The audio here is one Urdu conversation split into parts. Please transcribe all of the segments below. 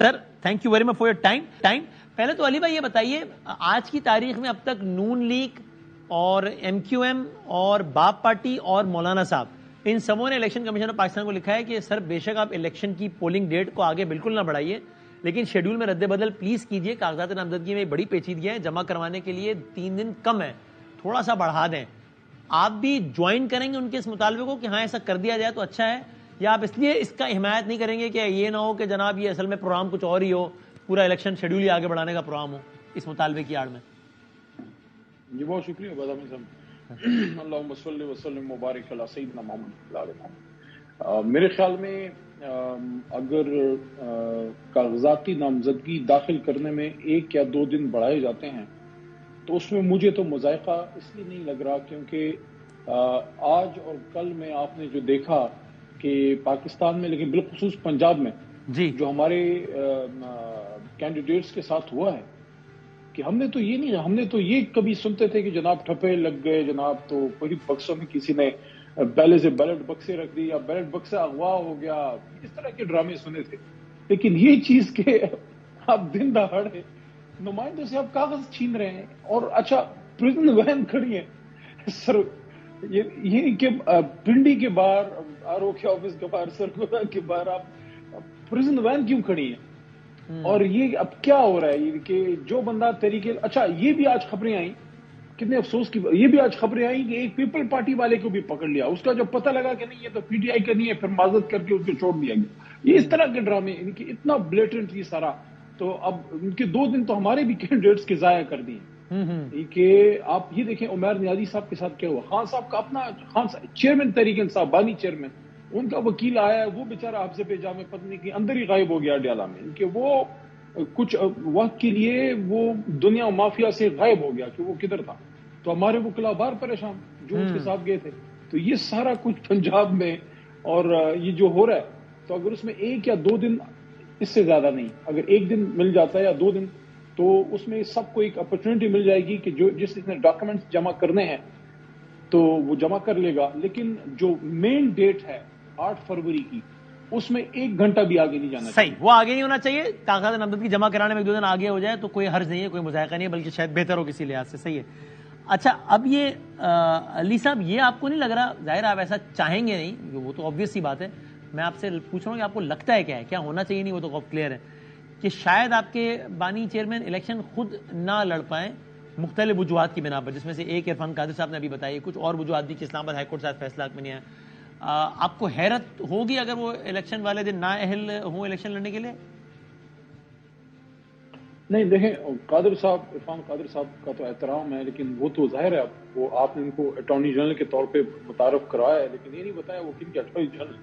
Sir thank you very much for your time. پہلے تو علی بھائی یہ بتائیے, آج کی تاریخ میں اب تک نون لیگ اور ایم کیو ایم اور باپ پارٹی اور مولانا صاحب, ان سبوں نے الیکشن کمیشن آف پاکستان کو لکھا ہے کہ سر بے شک آپ الیکشن کی پولنگ ڈیٹ کو آگے بالکل نہ بڑھائیے, لیکن شیڈول میں رد بدل پلیز کیجئے. کاغذات نامزدگی میں بڑی پیچیدگیاں ہیں, جمع کروانے کے لیے 3 دن کم ہے, تھوڑا سا بڑھا دیں. آپ بھی جوائن کریں گے ان کے اس مطالبے کو کہ ہاں ایسا کر دیا جائے تو اچھا ہے, یا آپ اس لیے اس کا حمایت نہیں کریں گے کہ یہ نہ ہو کہ جناب یہ اصل میں پروگرام کچھ اور ہی ہو, پورا الیکشن شیڈول ہی آگے بڑھانے کا پروگرام ہو اس مطالبے کی آڑ میں؟ جی بہت شکریہ بادامی صاحب. اللہم صلی وسلم مبارک علی سیدنا محمد علیہ محمد. میرے خیال میں اگر کاغذاتی نامزدگی داخل کرنے میں 1 یا 2 دن بڑھائے جاتے ہیں تو اس میں مجھے تو مذائقہ اس لیے نہیں لگ رہا کیونکہ آج اور کل میں آپ نے جو دیکھا کہ پاکستان میں, لیکن بالخصوص پنجاب میں جی جو ہمارے کینڈیڈیٹس کے ساتھ ہوا ہے, کہ ہم نے تو یہ کبھی سنتے تھے کہ جناب ٹھپے لگ گئے, جناب تو کوئی بکسوں میں کسی نے پہلے سے بیلٹ بکسے رکھ دی یا بیلٹ بکسا اغوا ہو گیا, اس طرح کے ڈرامے سنے تھے. لیکن یہ چیز کہ آپ دن دہاڑے نمائندوں سے آپ کاغذ چھین رہے ہیں, اور اچھا پرزن وین کھڑی ہے سر, یہ کہ پنڈی کے باہر, آر او کے آفس کے باہر, سرگودا کے باہر آپ پرزن وین کیوں کھڑی ہیں؟ اور یہ اب کیا ہو رہا ہے کہ جو بندہ طریقے, اچھا یہ بھی آج خبریں آئیں, کتنے افسوس کی, یہ بھی آج خبریں آئیں کہ ایک پیپل پارٹی والے کو بھی پکڑ لیا, اس کا جب پتہ لگا کہ نہیں یہ تو پی ٹی آئی کا نہیں ہے, پھر معذرت کر کے اس کو چھوڑ دیا گیا. یہ اس طرح کے ڈرامے, کہ اتنا بلیٹنٹ یہ سارا, تو اب ان کے 2 دن تو ہمارے بھی کینڈیڈیٹس کے ضائع کر دیے. کہ آپ یہ دیکھیں عمیر نیازی صاحب کے ساتھ کیا ہوا, خان صاحب کا اپنا, خان چیئرمین تحریک انصاف بانی چیئرمین, ان کا وکیل آیا ہے, وہ بیچارہ حفظ پہ جامع پتنی کے اندر ہی غائب ہو گیا ڈیالہ میں, کہ وہ کچھ وقت کے لیے وہ دنیا مافیا سے غائب ہو گیا کہ وہ کدھر تھا. تو ہمارے وکلا بار پریشان جو اس کے ساتھ گئے تھے. تو یہ سارا کچھ پنجاب میں, اور یہ جو ہو رہا ہے, تو اگر اس میں 1 یا 2 دن, اس سے زیادہ نہیں, اگر 1 دن مل جاتا ہے یا 2 دن, تو اس میں سب کو ایک اپرچونٹی مل جائے گی کہ جس نے ڈاکومنٹس جمع کرنے ہیں تو وہ جمع کر لے گا. لیکن جو مین ڈیٹ ہے 8 فروری کی, اس میں 1 گھنٹہ بھی آگے نہیں جانا صحیح, وہ آگے نہیں ہونا چاہیے. کاغذات نامزدگی جمع کرانے میں 1-2 دن آگے ہو جائے تو کوئی حرج نہیں ہے, کوئی مذائقہ نہیں ہے, بلکہ شاید بہتر ہو کسی لحاظ سے. صحیح ہے. اچھا اب یہ علی صاحب, یہ آپ کو نہیں لگ رہا, ظاہر آپ ایسا چاہیں گے نہیں, وہ تو آبویس سی بات ہے, میں آپ سے پوچھ رہا ہوں کہ آپ کو لگتا ہے کیا ہونا چاہیے, نہیں وہ تو کلیئر ہے کہ شاید آپ کے بانی چیئرمین الیکشن خود نہ لڑ پائیں مختلف وجوہات کی بنا پر, جس میں سے ایک عرفان قادر صاحب نے ابھی بتائی, کچھ اور وجوہات بھی کہ اسلام آباد ہائی کورٹ سے فیصلہ میں نہیں آیا. آپ کو حیرت ہوگی اگر وہ الیکشن والے دن نااہل ہوں الیکشن لڑنے کے لیے؟ نہیں دیکھیں, قادر صاحب, عرفان قادر صاحب کا تو احترام ہے, لیکن وہ تو ظاہر ہے وہ آپ نے ان کو اٹارنی جنرل کے طور پہ متعارف کرایا ہے, لیکن یہ نہیں بتایا وہ کن کے اٹارنی جنرل,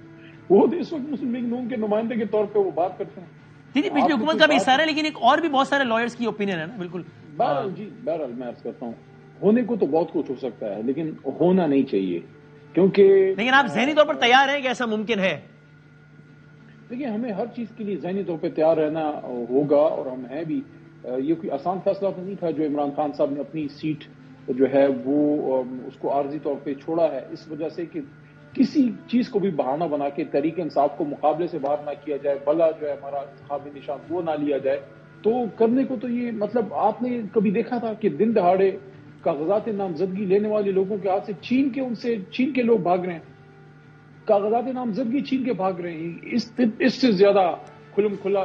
وہ اس وقت مسلم لیگ نون کے نمائندے کے طور پہ وہ بات کرتے ہیں. جی پچھلی حکومت کا بھی حصہ ہے, لیکن ایک اور بھی بہت سارے لائرز کی اوپینین ہے نا. بالکل. بہرحال جی, بہرحال میں عرض کرتا ہوں, ہونے کو تو بہت کچھ ہو سکتا ہے, لیکن ہونا نہیں چاہیے, کیونکہ لیکن آپ ذہنی طور پر تیار ہیں کہ ایسا ممکن ہے؟ دیکھیں ہمیں ہر چیز کے لیے ذہنی طور پہ تیار رہنا ہوگا, اور ہم ہیں بھی. یہ کوئی آسان فیصلہ تو نہیں تھا جو عمران خان صاحب نے اپنی سیٹ جو ہے وہ اس کو عارضی طور پہ چھوڑا ہے, اس وجہ سے کہ کسی چیز کو بھی بہانہ بنا کے تحریک انصاف کو مقابلے سے باہر نہ کیا جائے, بلا جو ہے ہمارا انتخابی نشان وہ نہ لیا جائے. تو کرنے کو تو یہ, مطلب آپ نے کبھی دیکھا تھا کہ دن دہاڑے کاغذات نامزدگی لینے والے لوگوں کے ہاتھ سے چھین کے لوگ بھاگ رہے ہیں, کاغذات نامزدگی چھین کے بھاگ رہے ہیں. اس سے زیادہ کھلم کھلا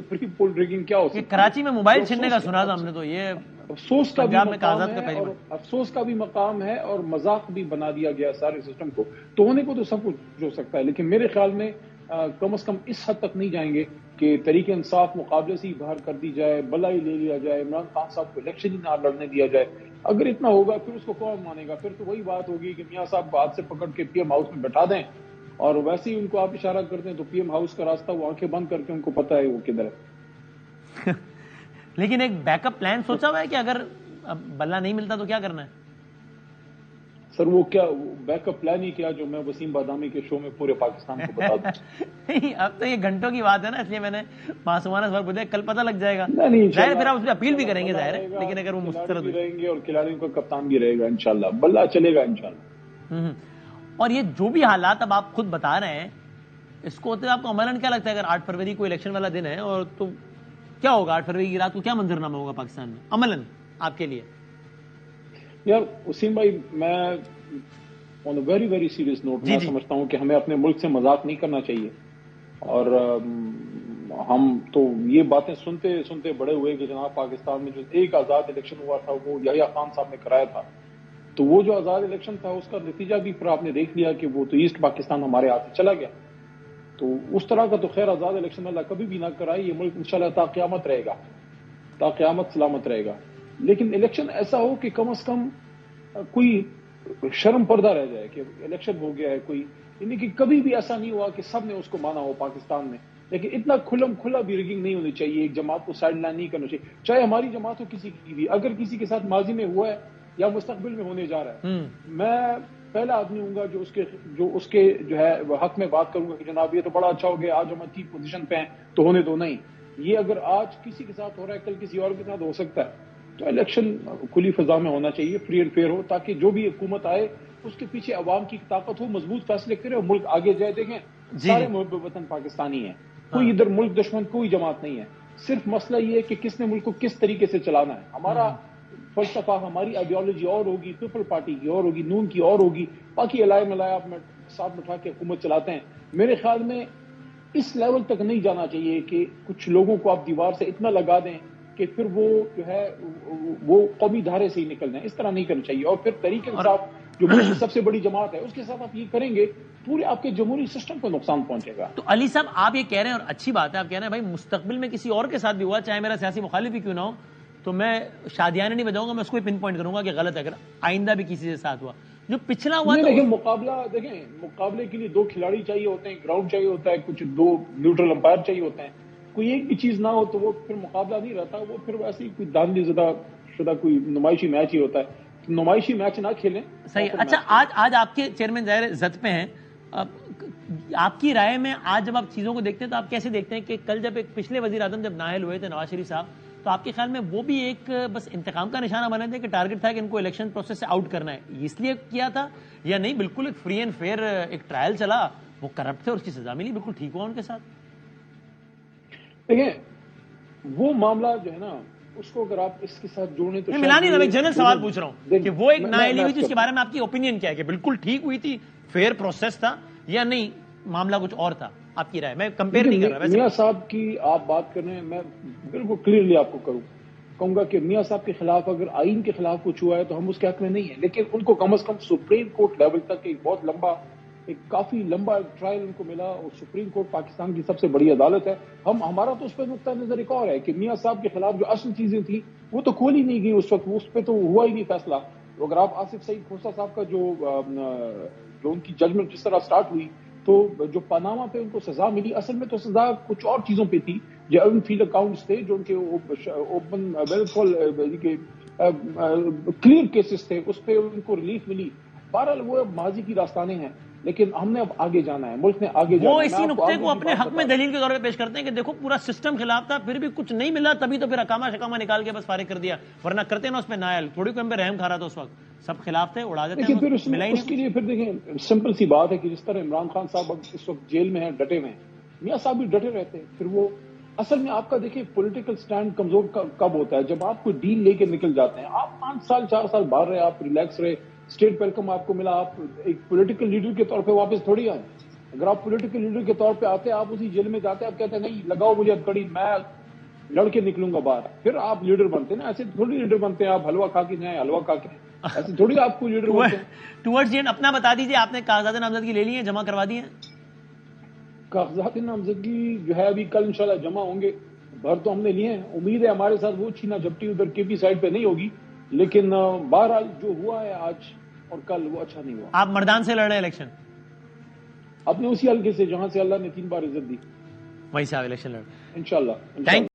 پری پول ڈرگنگ کیا ہو سکتی ہے؟ کراچی میں موبائل چھیننے کا سنا تھا ہم نے, تو یہ افسوس کا بھی مقام کاغذات ہے, اور افسوس کا بھی مقام ہے, اور مذاق بھی بنا دیا گیا سارے سسٹم کو. تو ہونے کو تو سب کچھ ہو سکتا ہے, لیکن میرے خیال میں کم از کم اس حد تک نہیں جائیں گے کہ تحریک انصاف مقابلے سے ہی باہر کر دی جائے, بلا ہی لے لیا جائے, عمران خان صاحب کو الیکشن ہی نہ لڑنے دیا جائے. اگر اتنا ہوگا پھر اس کو کون مانے گا؟ پھر تو وہی بات ہوگی کہ میاں صاحب کو ہاتھ سے پکڑ کے پی ایم ہاؤس میں بٹھا دیں, اور ویسے ہی ان کو آپ اشارہ کرتے ہیں تو پی ایم ہاؤس کا راستہ وہ آنکھیں بند کر کے ان کو پتا ہے وہ کدھر ہے. لیکن ایک بیک اپ پلان سوچا ہوا ہے کہ اگر بلہ نہیں ملتا تو کیا کرنا ہے؟ سر وہ کیا بیک اپ پلان ہی کیا جو میں وسیم بادامی کے شو میں پورے پاکستان کو بتا دوں. اب تو یہ گھنٹوں کی بات ہے نا, اس لیے میں نے معصومانہ سوال پوچھا, کل پتہ لگ جائے گا. ظاہر پھر آپ اس پہ اپیل بھی کریں گے ظاہر ہے, لیکن اگر وہ مسترد رہیں گے اور کھلاڑیوں کا کپتان بھی رہے گا انشاءاللہ, بلہ چلے گا انشاءاللہ. اور یہ جو بھی حالات اب آپ خود بتا رہے ہیں, اس کو ہوتے آپ کو عملاً کیا لگتا ہے اگر 8 فروری کو الیکشن والا دن ہے اور تو کیا ہوگا 8 فروری کی رات کو کیا منظرنامہ ہوگا پاکستان میں عملاً آپ کے لیے؟ یار وسیم بھائی، میں on a very very serious note میں سمجھتا ہوں کہ ہمیں اپنے ملک سے مذاق نہیں کرنا چاہیے. اور ہم تو یہ باتیں سنتے سنتے بڑے ہوئے کہ جناب پاکستان میں جو ایک آزاد الیکشن ہوا تھا وہ یحییٰ خان صاحب نے کرایا تھا. تو وہ جو آزاد الیکشن تھا اس کا نتیجہ بھی پھر آپ نے دیکھ لیا کہ وہ تو ایسٹ پاکستان ہمارے ہاتھ سے چلا گیا. تو اس طرح کا تو خیر آزاد الیکشن اللہ کبھی بھی نہ کرائے. یہ ملک انشاءاللہ تا قیامت رہے گا، تا قیامت سلامت رہے گا. لیکن الیکشن ایسا ہو کہ کم از کم کوئی شرم پردہ رہ جائے کہ الیکشن ہو گیا ہے کوئی، یعنی کہ کبھی بھی ایسا نہیں ہوا کہ سب نے اس کو مانا ہو پاکستان میں. لیکن اتنا کھلا بھی ریگنگ نہیں ہونی چاہیے، ایک جماعت کو سائڈ لائن نہیں کرنا چاہیے، چاہے ہماری جماعت ہو کسی کی بھی. اگر کسی کے ساتھ ماضی میں ہوا ہے یا مستقبل میں ہونے جا رہا ہے، میں پہلا آدمی ہوں گا جو اس کے جو ہے حق میں بات کروں گا کہ جناب یہ تو بڑا اچھا ہو گیا، آج ہم اچھی پوزیشن پہ ہیں تو ہونے دو. نہیں، یہ اگر آج کسی کے ساتھ ہو رہا ہے کل کسی اور کے ساتھ ہو سکتا ہے. تو الیکشن کھلی فضا میں ہونا چاہیے، فری اینڈ فیئر ہو، تاکہ جو بھی حکومت آئے اس کے پیچھے عوام کی طاقت ہو، مضبوط فیصلے کرے اور ملک آگے جائے. دیکھیں سارے محب وطن پاکستانی ہیں، کوئی ادھر ملک دشمن کوئی جماعت نہیں ہے. صرف مسئلہ یہ ہے کہ کس نے ملک کو کس طریقے سے چلانا ہے. ہمارا فلسفہ، ہماری آئیڈیالوجی اور ہوگی، پیپل پارٹی کی اور ہوگی، نون کی اور ہوگی، باقی علائے ملائے آپ ساتھ بٹھا کے حکومت چلاتے ہیں. میرے خیال میں اس لیول تک نہیں جانا چاہیے کہ کچھ لوگوں کو آپ دیوار سے اتنا لگا دیں کہ پھر وہ جو ہے وہ قومی دھارے سے ہی نکل جائیں. اس طرح نہیں کرنا چاہیے. اور پھر تحریک انصاف جو ملک کی سب سے بڑی جماعت ہے اس کے ساتھ آپ یہ کریں گے پورے آپ کے جمہوری سسٹم کو نقصان پہنچے گا. تو علی صاحب آپ یہ کہہ رہے ہیں اور اچھی بات ہے، آپ کہہ رہے ہیں بھائی مستقبل میں کسی اور کے ساتھ بھی ہوا، چاہے میرا سیاسی مخالف ہی کیوں نہ ہو، تو میں شادیانہ نہیں بجاؤں گا، میں اس کو پن پوائنٹ کروں گا کہ غلط ہے اگر آئندہ بھی کسی سے ساتھ ہوا. جو پچھلا ہوا دیکھیں مقابلے کے لیے 2 کھلاڑی چاہیے ہوتے ہیں، گراؤنڈ چاہیے ہوتا ہے، کچھ 2 نیوٹرل امپائر چاہیے ہوتے ہیں. کوئی ایک بھی چیز نہ ہو تو وہ پھر مقابلہ نہیں رہتا، وہ پھر ویسے ہی کوئی دھاندلی زدہ شدہ کوئی نمائشی میچ ہی ہوتا ہے. نمائشی میچ نہ کھیلیں. صحیح. اچھا آج آپ کے چیئرمین ظاہر زد پہ ہیں، آپ کی رائے میں آج جب آپ چیزوں کو دیکھتے ہیں تو آپ کیسے دیکھتے ہیں کہ کل جب ایک پچھلے وزیر اعظم جب نائل ہوئے تھے نواز شریف صاحب، تو آپ کے خیال میں وہ بھی ایک بس انتقام کا نشانہ بنے تھے کہ ٹارگٹ تھا کہ ان کو الیکشن پروسیس سے آؤٹ کرنا ہے، اس لیے کیا تھا، یا نہیں بالکل ایک فری اینڈ فیئر ایک ٹرائل چلا، وہ کرپٹ تھے اور اس کی سزا ملی، بالکل ٹھیک ہوا ان کے ساتھ؟ دیکھیں وہ معاملہ جو ہے نا اس کو اگر آپ اس کے ساتھ جوڑیں تو ملا نہیں. میں جنرل سوال پوچھ رہا ہوں کہ وہ ایک نااہلی ہوئی تھی، اس کے بارے میں آپ کی اوپینین کیا ہے کہ بالکل ٹھیک ہوئی تھی، فیئر پروسیس تھا، یا نہیں معاملہ کچھ اور تھا؟ آپ کی رائے، میں کمپیئر نہیں کر رہا. میاں صاحب کی آپ بات کر رہے ہیں، میں بالکل کلیئرلی آپ کو کہوں گا کہ میاں صاحب کے خلاف اگر آئین کے خلاف کچھ ہوا ہے تو ہم اس کے حق میں نہیں ہیں، لیکن ان کو کم از کم سپریم کورٹ لیول تک ایک بہت لمبا، ایک کافی لمبا ٹرائل ان کو ملا، اور سپریم کورٹ پاکستان کی سب سے بڑی عدالت ہے. ہمارا تو اس پہ نقطہ نظر ایک اور ہے کہ میاں صاحب کے خلاف جو اصل چیزیں تھیں وہ تو کھولی نہیں گئی اس وقت، اس پہ تو ہوا ہی نہیں فیصلہ. اگر آپ آصف سعید کھوسہ صاحب کا جو ان کی ججمنٹ جس طرح سٹارٹ ہوئی، تو جو پاناما پہ ان کو سزا ملی، اصل میں تو سزا کچھ اور چیزوں پہ تھی، جو ارن فیلڈ اکاؤنٹس تھے، جو ان کے اوپن کلیئر کیسز تھے، اس پہ ان کو ریلیف ملی. بہرحال وہ ماضی کی داستانیں ہیں، لیکن ہم نے اب آگے جانا ہے، ملک نے آگے جانا ہے. وہ اسی نقطے کو اپنے حق میں دلیل کے طور پہ پیش کرتے ہیں کہ دیکھو پورا سسٹم خلاف تھا، پھر بھی کچھ نہیں ملا، تبھی تو پھر اکامہ شکامہ نکال کے بس فارغ کر دیا، ورنہ کرتے نا اس پہ نائل تھوڑی کوئی ہم پہ رحم کھا رہا تھا اس وقت، سب خلاف تھے، اڑا دیتے ہیں. پھر اس کے لیے پھر دیکھیں سمپل سی بات ہے کہ جس طرح عمران خان صاحب اب اس وقت جیل میں ہیں، ڈٹے ہوئے ہیں، میاں صاحب بھی ڈٹے رہتے ہیں. پھر وہ اصل میں آپ کا دیکھیں پولیٹیکل سٹینڈ کمزور کب ہوتا ہے؟ جب آپ کوئی ڈیل لے کے نکل جاتے ہیں. آپ 5 سال 4 سال باہر رہے، آپ ریلیکس رہے، اسٹیٹ ویلکم آپ کو ملا، آپ ایک پولیٹیکل لیڈر کے طور پہ واپس تھوڑی آئے. اگر آپ پولیٹیکل لیڈر کے طور پہ آتے، آپ اسی جیل میں جاتے، آپ کہتے ہیں نہیں لگاؤ مجھے ہتھکڑی، میں لڑ کے نکلوں گا باہر، پھر آپ لیڈر بنتے ہیں نا. ایسے تھوڑی لیڈر بنتے ہیں آپ حلوہ کھا کے جائیں، حلوہ کھا کے، ایسے تھوڑی آپ کو لیڈر بنتے ہیں. ٹورڈز دی اینڈ اپنا بتا دیجیے، آپ نے کاغذات نامزدگی لے لی ہیں، جمع کروا دی ہیں؟ کاغذات نامزدگی جو ہے ابھی کل انشاءاللہ جمع ہوں گے. بھر تو ہم نے لیے ہیں، امید ہے ہمارے ساتھ وہ چھینا جھپٹی ادھر کے پی سائڈ پہ نہیں ہوگی، لیکن بہرحال جو ہوا ہے آج اور کل وہ اچھا نہیں ہوا. آپ مردان سے لڑ رہے ہیں الیکشن؟ اپنے اسی حلقے سے جہاں سے اللہ نے 3 بار عزت دی، وہیں سے آپ الیکشن لڑ رہے ہیں انشاءاللہ.